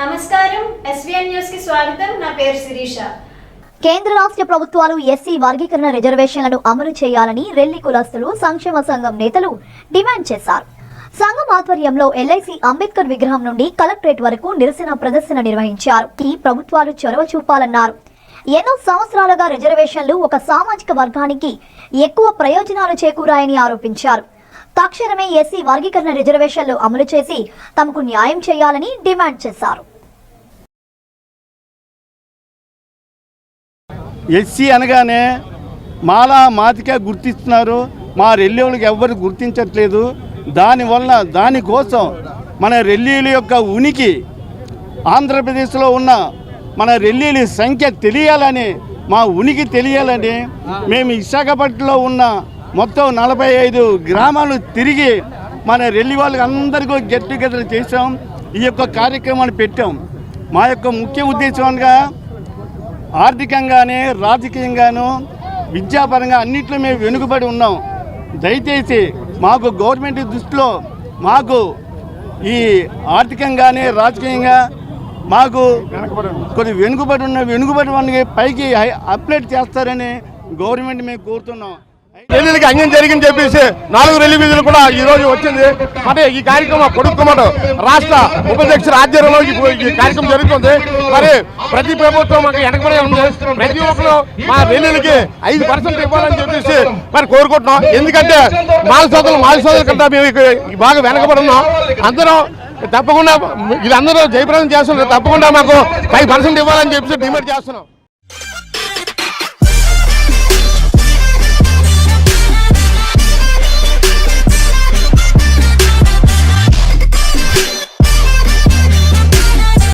నమస్కారం SVN news కి స్వాగతం. నా పేరు శిరీష. కేంద్ర రాష్ట్ర ప్రభుత్వాలు ఎస్సీ వర్గీకరణ రిజర్వేషన్లను అమలు చేయాలని రెల్లి కులస్తులు సంక్షేమ సంఘం నేతలు డిమాండ్ చేశారు. సంఘం ఆధ్వర్యంలో ఎల్ఐసి అంబేద్కర్ విగ్రహం నుండి కలెక్టరేట్ వరకు నిరసన ప్రదర్శన నిర్వహించారు. ఈ ప్రభుత్వాలు చొరవ చూపాలన్నారు. ఎన్నో సంవత్సరాలుగా రిజర్వేషన్లు ఒక సామాజిక వర్గానికి ఎక్కువ ప్రయోజనాలు చేకూరాయని ఆరోపించారు. తక్షణమే ఎస్సీ వర్గీకరణ రిజర్వేషన్లు అమలు చేసి తమకు న్యాయం చేయాలని డిమాండ్ చేశారు. ఎస్సీ అనగానే మాలా మాతిగా గుర్తిస్తున్నారు, మా రెల్లీలకు ఎవ్వరు గుర్తించట్లేదు. దానికోసం మన రెల్లీల యొక్క ఉనికి ఆంధ్రప్రదేశ్లో ఉన్న మన రెల్లీల సంఖ్య తెలియాలని, మా ఉనికి తెలియాలని మేము విశాఖపట్నంలో ఉన్న మొత్తం 45 గ్రామాలు తిరిగి మన రెల్లి వాళ్ళకి అందరికీ గెట్ టుగెదర్ చేసాం. ఈ యొక్క కార్యక్రమాన్ని పెట్టాం. మా యొక్క ముఖ్య ఉద్దేశంగా ఆర్థికంగానే, రాజకీయంగాను, విద్యాపరంగా అన్నింటిలో మేము వెనుకబడి ఉన్నాం. దయచేసి మాకు గవర్నమెంట్ దృష్టిలో మాకు ఈ ఆర్థికంగానే, రాజకీయంగా మాకు కొన్ని వెనుకబడి వాడికి పైకి అప్డేట్ చేస్తారని గవర్నమెంట్ మేము కోరుతున్నాం. రెల్లీలకి అన్యాయం జరిగిందని చెప్పేసి 4 రెల్లి వీధులు కూడా ఈ రోజు వచ్చింది. మరి ఈ కార్యక్రమం కొడుకుమాడు రాష్ట్ర ఉపాధ్యక్షుల ఆధ్వర్యంలో ఈ కార్యక్రమం జరుగుతుంది. మరి ప్రతి ప్రభుత్వం మాకు వెనకబడి ఉంది. ప్రతి ఒక్కరు మా రెల్లీలకి 5% ఇవ్వాలని చెప్పేసి మరి కోరుకుంటున్నాం. ఎందుకంటే మాల సోదరుల కంటే మేము బాగా వెనకబడి ఉన్నాం. అందరం తప్పకుండా వీళ్ళందరూ జయప్రదం చేస్తున్నారు. తప్పకుండా మాకు 5% ఇవ్వాలని చెప్పేసి డిమాండ్ చేస్తున్నాం.